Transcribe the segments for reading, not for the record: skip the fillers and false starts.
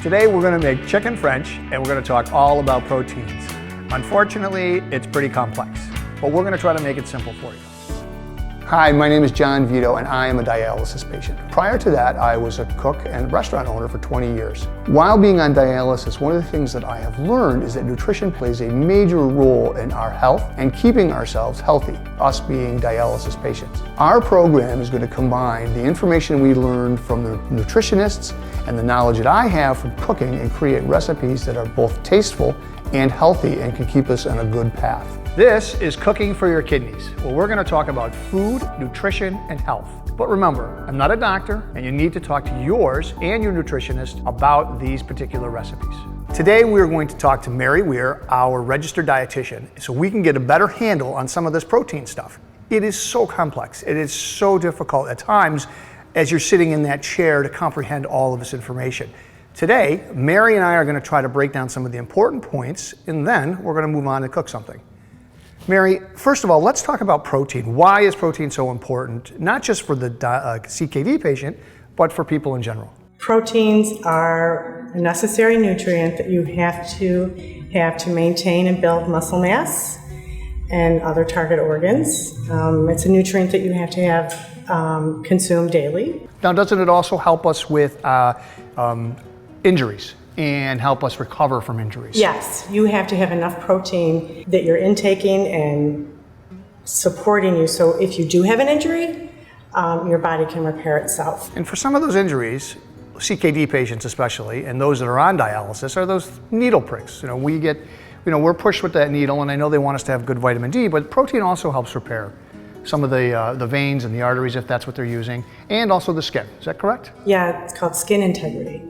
Today we're going to make chicken French and we're going to talk all about proteins. Unfortunately, it's pretty complex, but we're going to try to make it simple for you. Hi, my name is John Vito and I am a dialysis patient. Prior to that, I was a cook and restaurant owner for 20 years. While being on dialysis, one of the things that I have learned is that nutrition plays a major role in our health and keeping ourselves healthy, us being dialysis patients. Our program is going to combine the information we learned from the nutritionists and the knowledge that I have from cooking and create recipes that are both tasteful and healthy and can keep us on a good path. This is Cooking for Your Kidneys, where we're going to talk about food, nutrition, and health. But remember, I'm not a doctor, and you need to talk to yours and your nutritionist about these particular recipes. Today, we're going to talk to Mary Weir, our registered dietitian, so we can get a better handle on some of this protein stuff. It is so complex. It is so difficult at times as you're sitting in that chair to comprehend all of this information. Today, Mary and I are going to try to break down some of the important points, and then we're going to move on to cook something. Mary, first of all, let's talk about protein. Why is protein so important, not just for the CKD patient, but for people in general? Proteins are a necessary nutrient that you have to maintain and build muscle mass and other target organs. It's a nutrient that you have to have consumed daily. Now, doesn't it also help us with injuries and help us recover from injuries? Yes, you have to have enough protein that you're intaking and supporting you, so if you do have an injury, your body can repair itself. And for some of those injuries, CKD patients especially, and those that are on dialysis, are those needle pricks. We're pushed with that needle, and I know they want us to have good vitamin D, but protein also helps repair some of the veins and the arteries if that's what they're using, and also the skin. Is that correct? Yeah, it's called skin integrity.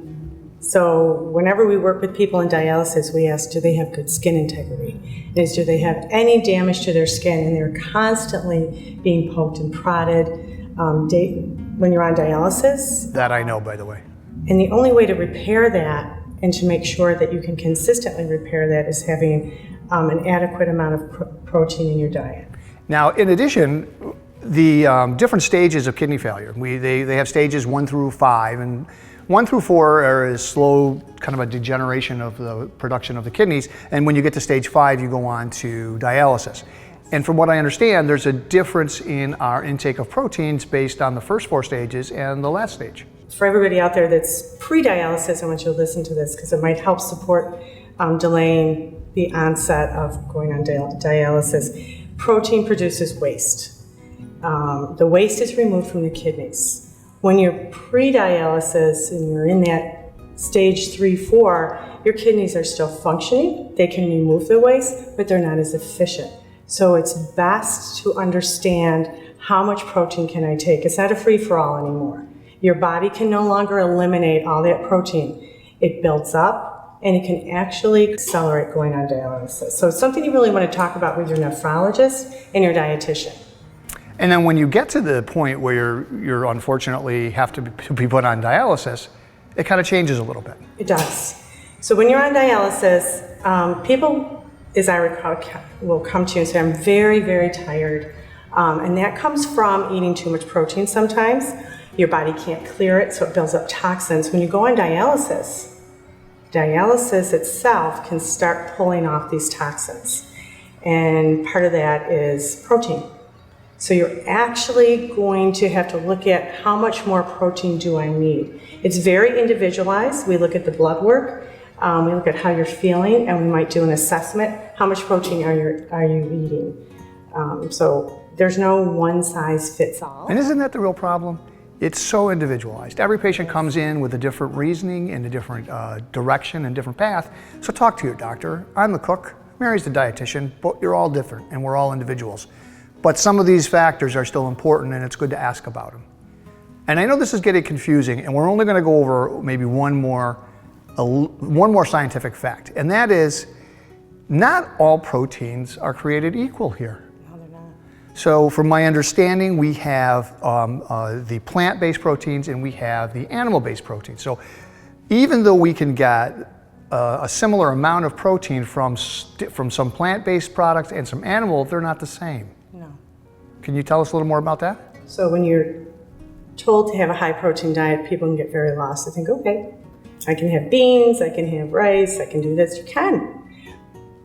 So whenever we work with people in dialysis, we ask, do they have good skin integrity? Do they have any damage to their skin? And they're constantly being poked and prodded when you're on dialysis. That I know, by the way. And the only way to repair that and to make sure that you can consistently repair that is having an adequate amount of protein in your diet. Now, in addition, the different stages of kidney failure, they have stages 1 through 5, and 1 through 4 is slow, kind of a degeneration of the production of the kidneys, and when you get to stage 5, you go on to dialysis. And from what I understand, there's a difference in our intake of proteins based on the first 4 stages and the last stage. For everybody out there that's pre-dialysis, I want you to listen to this because it might help support delaying the onset of going on dialysis. Protein produces waste. The waste is removed from the kidneys. When you're pre-dialysis and you're in that stage 3-4, your kidneys are still functioning. They can remove the waste, but they're not as efficient. So it's best to understand how much protein can I take. It's not a free-for-all anymore. Your body can no longer eliminate all that protein. It builds up and it can actually accelerate going on dialysis. So it's something you really want to talk about with your nephrologist and your dietitian. And then when you get to the point where you're unfortunately have to be put on dialysis, it kind of changes a little bit. It does. So when you're on dialysis, people, as I recall, will come to you and say, I'm very, very tired. And that comes from eating too much protein sometimes. Your body can't clear it, so it builds up toxins. When you go on dialysis, dialysis itself can start pulling off these toxins. And part of that is protein. So you're actually going to have to look at how much more protein do I need. It's very individualized. We look at the blood work, we look at how you're feeling, and we might do an assessment. How much protein are you eating? So there's no one size fits all. And isn't that the real problem? It's so individualized. Every patient comes in with a different reasoning and a different direction and different path. So talk to your doctor. I'm the cook, Mary's the dietitian, but you're all different and we're all individuals. But some of these factors are still important and it's good to ask about them. And I know this is getting confusing and we're only going to go over maybe one more scientific fact, and that is not all proteins are created equal here. No, they're not. So from my understanding, we have the plant-based proteins and we have the animal-based proteins. So even though we can get a similar amount of protein from some plant-based products and some animal, they're not the same. No. Can you tell us a little more about that? So when you're told to have a high protein diet, people can get very lost. They think, okay, I can have beans, I can have rice, I can do this. You can.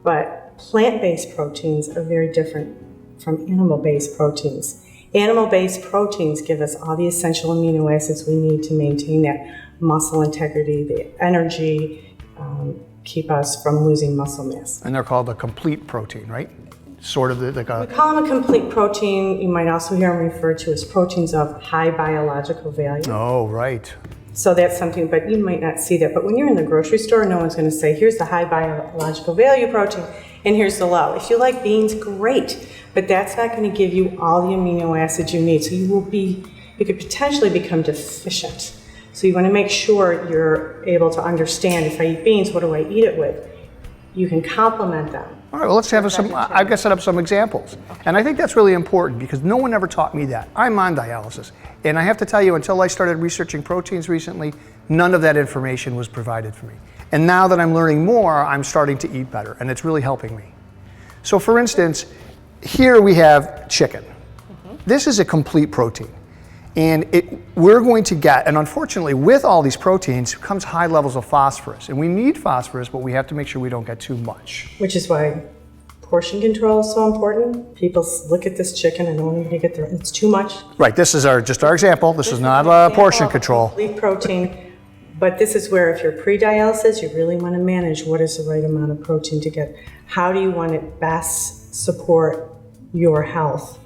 But plant-based proteins are very different from animal-based proteins. Animal-based proteins give us all the essential amino acids we need to maintain that muscle integrity, the energy, keep us from losing muscle mass. And they're called a complete protein, right? Sort of like a... We call them a complete protein. You might also hear them referred to as proteins of high biological value. Oh, right. So that's something, but you might not see that. But when you're in the grocery store, no one's going to say, here's the high biological value protein, and here's the low. If you like beans, great. But that's not going to give you all the amino acids you need. So you could potentially become deficient. So you want to make sure you're able to understand, if I eat beans, what do I eat it with? You can complement them. All right, well, let's have some, I've got to set up some examples. Okay. And I think that's really important because no one ever taught me that. I'm on dialysis. And I have to tell you, until I started researching proteins recently, none of that information was provided for me. And now that I'm learning more, I'm starting to eat better, and it's really helping me. So for instance, here we have chicken. This is a complete protein. And we're going to get, and unfortunately with all these proteins comes high levels of phosphorus. And we need phosphorus, but we have to make sure we don't get too much. Which is why portion control is so important. People look at this chicken and only to get there, it's too much. Right, this is just our example. This is not a portion control. Complete protein. But this is where if you're pre-dialysis, you really want to manage what is the right amount of protein to get. How do you want to best support your health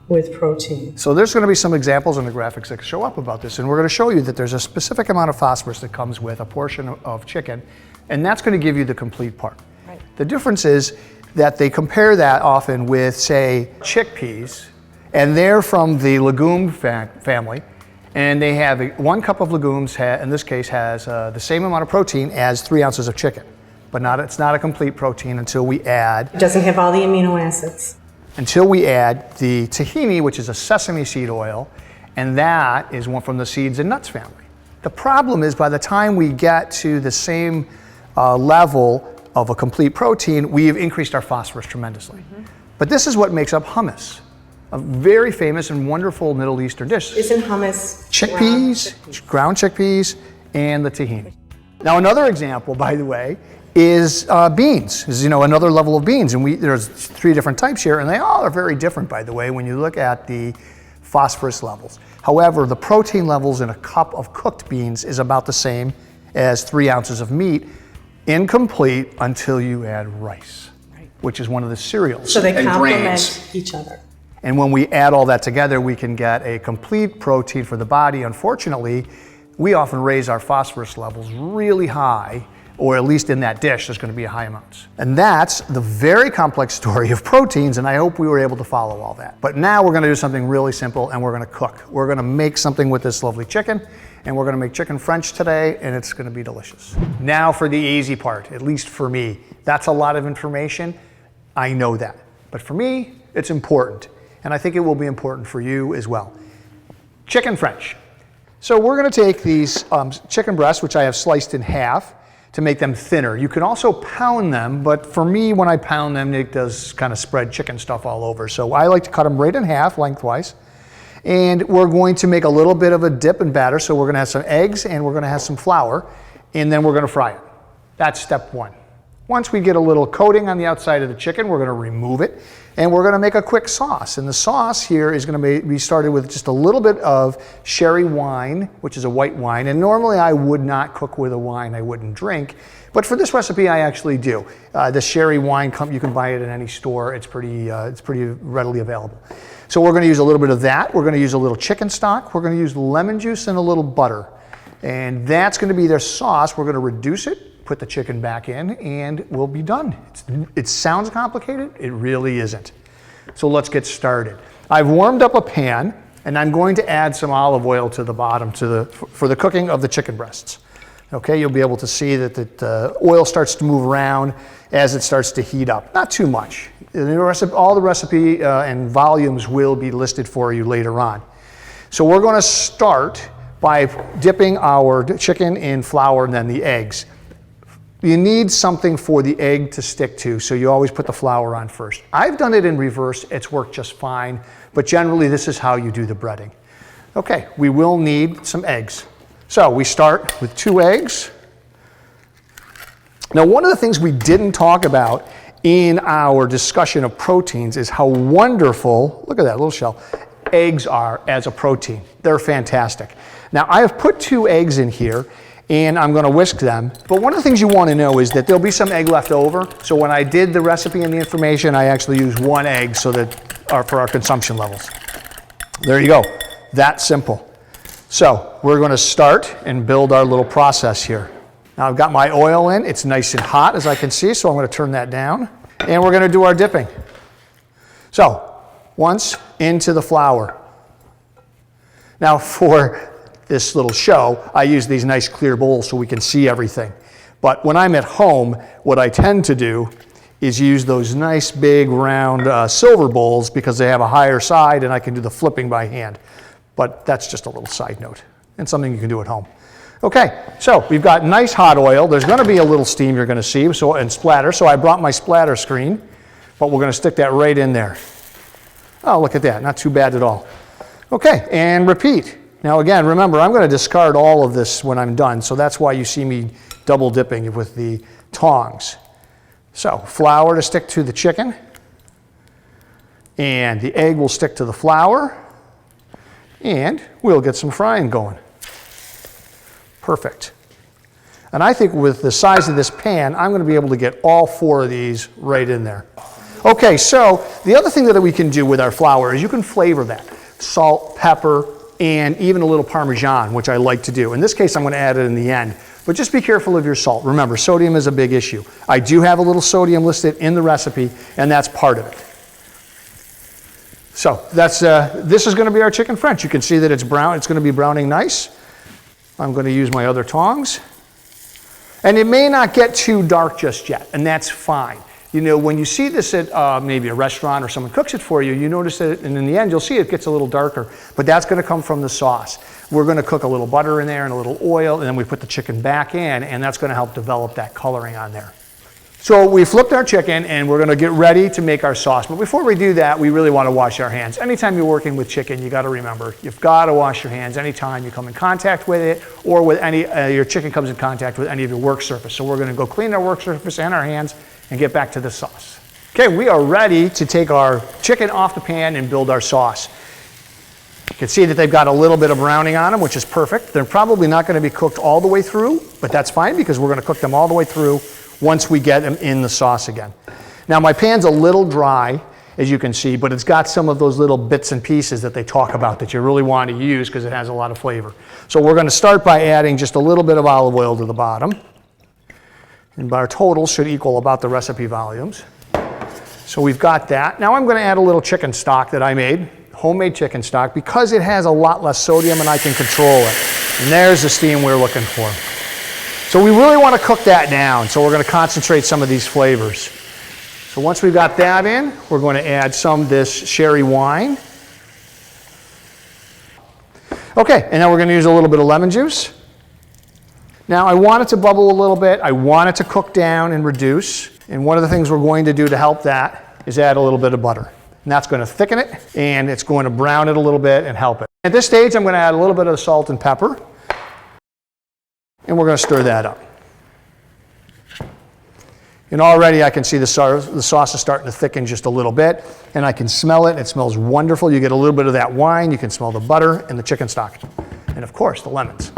with protein? So there's going to be some examples in the graphics that show up about this, and we're going to show you that there's a specific amount of phosphorus that comes with a portion of chicken, and that's going to give you the complete part. Right. The difference is that they compare that often with, say, chickpeas, and they're from the legume family, and they have 1 cup of legumes, in this case, has the same amount of protein as 3 ounces of chicken, but it's not a complete protein until we add... It doesn't have all the amino acids. Until we add the tahini, which is a sesame seed oil, and that is one from the seeds and nuts family. The problem is by the time we get to the same level of a complete protein, we've increased our phosphorus tremendously. But this is what makes up hummus, a very famous and wonderful Middle Eastern dish. Isn't hummus chickpeas, ground chickpeas, and the tahini. Now another example, by the way, is beans. Is another level of beans, and there's 3 different types here, and they all are very different, by the way, when you look at the phosphorus levels. However, the protein levels in a cup of cooked beans is about the same as 3 ounces of meat, incomplete until you add rice, which is one of the cereals. So they complement each other. And when we add all that together, we can get a complete protein for the body. Unfortunately, we often raise our phosphorus levels really high, or at least in that dish, there's going to be a high amounts. And that's the very complex story of proteins, and I hope we were able to follow all that. But now we're going to do something really simple, and we're going to cook. We're going to make something with this lovely chicken, and we're going to make chicken French today, and it's going to be delicious. Now for the easy part, at least for me. That's a lot of information. I know that. But for me, it's important, and I think it will be important for you as well. Chicken French. So we're going to take these chicken breasts, which I have sliced in half, to make them thinner. You can also pound them, but for me, when I pound them, it does kind of spread chicken stuff all over. So I like to cut them right in half, lengthwise. And we're going to make a little bit of a dip and batter. So we're going to have some eggs and we're going to have some flour, and then we're going to fry it. That's step 1. Once we get a little coating on the outside of the chicken, we're going to remove it, and we're going to make a quick sauce. And the sauce here is going to be started with just a little bit of sherry wine, which is a white wine. And normally I would not cook with a wine I wouldn't drink, but for this recipe I actually do. The sherry wine, you can buy it in any store. It's pretty readily available. So we're going to use a little bit of that. We're going to use a little chicken stock. We're going to use lemon juice and a little butter. And that's going to be their sauce. We're going to reduce it, put the chicken back in, and we'll be done. It sounds complicated, it really isn't. So let's get started. I've warmed up a pan, and I'm going to add some olive oil to the bottom for the cooking of the chicken breasts. Okay, you'll be able to see that the oil starts to move around as it starts to heat up. Not too much. All the recipe and volumes will be listed for you later on. So we're going to start by dipping our chicken in flour and then the eggs. You need something for the egg to stick to, so you always put the flour on first. I've done it in reverse, it's worked just fine, but generally this is how you do the breading. Okay, we will need some eggs. So we start with 2 eggs, Now, one of the things we didn't talk about in our discussion of proteins is how wonderful, look at that little shell, eggs are as a protein. They're fantastic. Now, I have put 2 eggs in here, and I'm going to whisk them. But one of the things you want to know is that there'll be some egg left over. So when I did the recipe and the information, I actually used 1 egg so that for our consumption levels. There you go. That simple. So we're going to start and build our little process here. Now I've got my oil in. It's nice and hot, as I can see, so I'm going to turn that down. And we're going to do our dipping. So once into the flour. Now for this little show, I use these nice clear bowls so we can see everything. But when I'm at home, what I tend to do is use those nice big round silver bowls because they have a higher side and I can do the flipping by hand. But that's just a little side note and something you can do at home. Okay, so we've got nice hot oil. There's going to be a little steam you're going to see and splatter. So I brought my splatter screen, but we're going to stick that right in there. Oh, look at that. Not too bad at all. Okay, and repeat. Now again, remember, I'm going to discard all of this when I'm done, so that's why you see me double dipping with the tongs. So, flour to stick to the chicken, and the egg will stick to the flour, and we'll get some frying going. Perfect. And I think with the size of this pan, I'm going to be able to get all 4 of these right in there. Okay, so the other thing that we can do with our flour is you can flavor that. Salt, pepper, and even a little Parmesan, which I like to do. In this case, I'm going to add it in the end. But just be careful of your salt. Remember, sodium is a big issue. I do have a little sodium listed in the recipe, and that's part of it. So this is going to be our chicken French. You can see that it's brown. It's going to be browning nice. I'm going to use my other tongs. And it may not get too dark just yet, and that's fine. You know, when you see this at maybe a restaurant or someone cooks it for you, you notice that, and in the end, you'll see it gets a little darker, but that's going to come from the sauce. We're going to cook a little butter in there and a little oil, and then we put the chicken back in, and that's going to help develop that coloring on there. So we flipped our chicken, and we're going to get ready to make our sauce. But before we do that, we really want to wash our hands. Anytime you're working with chicken, you got to remember, you've got to wash your hands anytime you come in contact with it, or with your chicken comes in contact with any of your work surface. So we're going to go clean our work surface and our hands, and get back to the sauce. Okay, we are ready to take our chicken off the pan and build our sauce. You can see that they've got a little bit of browning on them, which is perfect. They're probably not going to be cooked all the way through, but that's fine because we're going to cook them all the way through once we get them in the sauce again. Now my pan's a little dry, as you can see, but it's got some of those little bits and pieces that they talk about that you really want to use because it has a lot of flavor. So we're going to start by adding just a little bit of olive oil to the bottom. And our total should equal about the recipe volumes. So we've got that. Now I'm going to add a little chicken stock that I made, homemade chicken stock, because it has a lot less sodium and I can control it. And there's the steam we're looking for. So we really want to cook that down. So we're going to concentrate some of these flavors. So once we've got that in, we're going to add some of this sherry wine. Okay, and then we're going to use a little bit of lemon juice. Now I want it to bubble a little bit. I want it to cook down and reduce. And one of the things we're going to do to help that is add a little bit of butter. And that's going to thicken it, and it's going to brown it a little bit and help it. At this stage, I'm going to add a little bit of salt and pepper. And we're going to stir that up. And already I can see the sauce is starting to thicken just a little bit, and I can smell it. It smells wonderful. You get a little bit of that wine. You can smell the butter and the chicken stock. And of course, the lemons.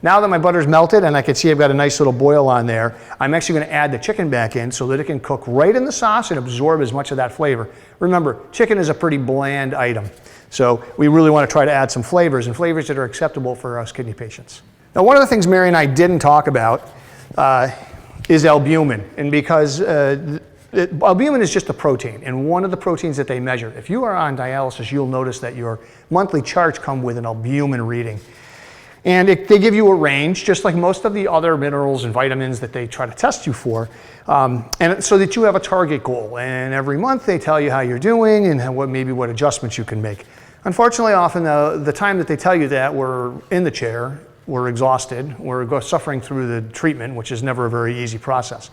Now that my butter's melted and I can see I've got a nice little boil on there, I'm actually going to add the chicken back in so that it can cook right in the sauce and absorb as much of that flavor. Remember, chicken is a pretty bland item. So we really want to try to add some flavors, and flavors that are acceptable for us kidney patients. Now, one of the things Mary and I didn't talk about is albumin. And because albumin is just a protein, and one of the proteins that they measure. If you are on dialysis, you'll notice that your monthly charts come with an albumin reading. And they give you a range, just like most of the other minerals and vitamins that they try to test you for, and so that you have a target goal. And every month they tell you how you're doing and what adjustments you can make. Unfortunately, often the time that they tell you that, we're in the chair, we're exhausted, we're suffering through the treatment, which is never a very easy process.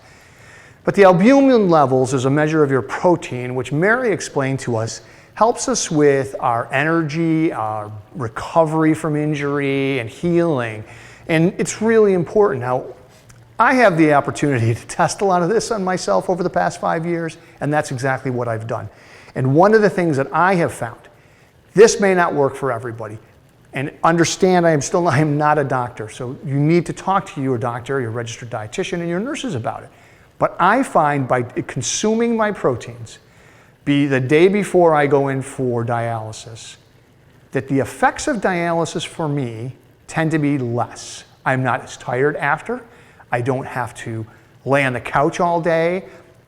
But the albumin levels is a measure of your protein, which Mary explained to us helps us with our energy, our recovery from injury, and healing. And it's really important. Now, I have the opportunity to test a lot of this on myself over the past 5 years, and that's exactly what I've done. And one of the things that I have found, this may not work for everybody. And understand, I am not a doctor, so you need to talk to your doctor, your registered dietitian, and your nurses about it. But I find by consuming my proteins, be the day before I go in for dialysis, that the effects of dialysis for me tend to be less. I'm not as tired after. I don't have to lay on the couch all day.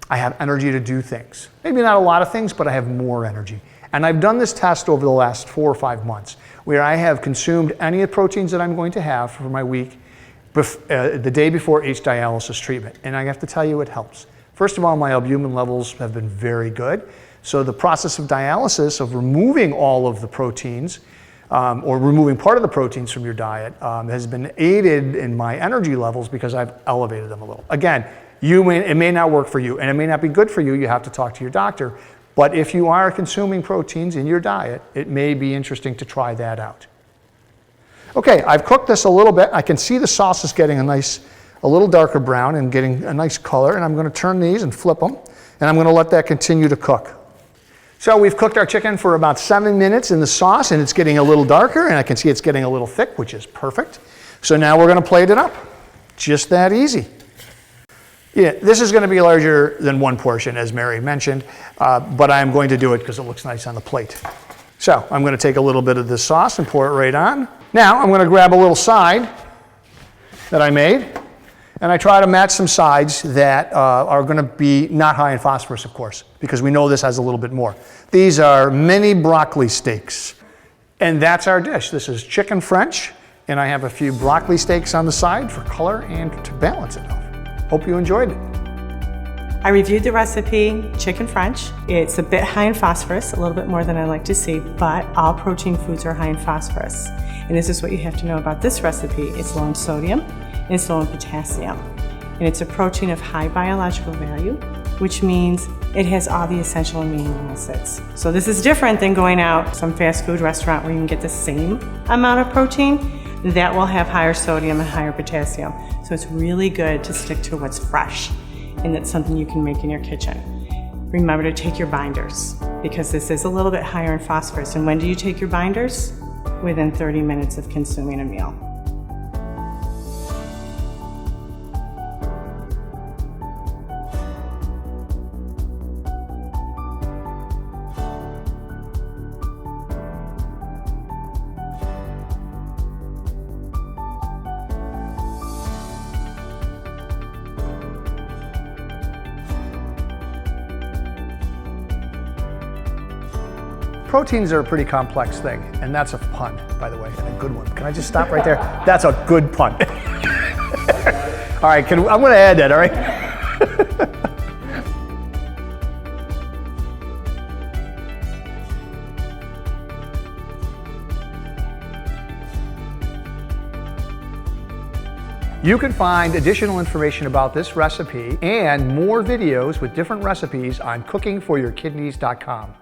I have energy to do things. Maybe not a lot of things, but I have more energy. And I've done this test over the last 4 or 5 months, where I have consumed any of the proteins that I'm going to have for my week the day before each dialysis treatment. And I have to tell you, it helps. First of all, my albumin levels have been very good. So the process of dialysis, of removing all of the proteins, or removing part of the proteins from your diet, has been aided in my energy levels because I've elevated them a little. Again, it may not work for you, and it may not be good for you. You have to talk to your doctor. But if you are consuming proteins in your diet, it may be interesting to try that out. Okay, I've cooked this a little bit. I can see the sauce is getting a little darker brown and getting a nice color, and I'm going to turn these and flip them, and I'm going to let that continue to cook. So we've cooked our chicken for about 7 minutes in the sauce, and it's getting a little darker, and I can see it's getting a little thick, which is perfect. So now we're going to plate it up. Just that easy. Yeah, this is going to be larger than one portion, as Mary mentioned, but I'm going to do it because it looks nice on the plate. So I'm going to take a little bit of this sauce and pour it right on. Now I'm going to grab a little side that I made, and I try to match some sides that are going to be not high in phosphorus, of course, because we know this has a little bit more. These are mini broccoli steaks, and that's our dish. This is chicken French, and I have a few broccoli steaks on the side for color and to balance it off. Hope you enjoyed it. I reviewed the recipe, chicken French. It's a bit high in phosphorus, a little bit more than I like to see, but all protein foods are high in phosphorus. And this is what you have to know about this recipe. It's low in sodium, and it's low in potassium. And it's a protein of high biological value, which means it has all the essential amino acids. So this is different than going out to some fast food restaurant where you can get the same amount of protein. That will have higher sodium and higher potassium. So it's really good to stick to what's fresh, and that's something you can make in your kitchen. Remember to take your binders, because this is a little bit higher in phosphorus. And when do you take your binders? Within 30 minutes of consuming a meal. Proteins are a pretty complex thing, and that's a pun, by the way, and a good one. Can I just stop right there? That's a good pun. All right, I'm going to add that, all right? You can find additional information about this recipe and more videos with different recipes on cookingforyourkidneys.com.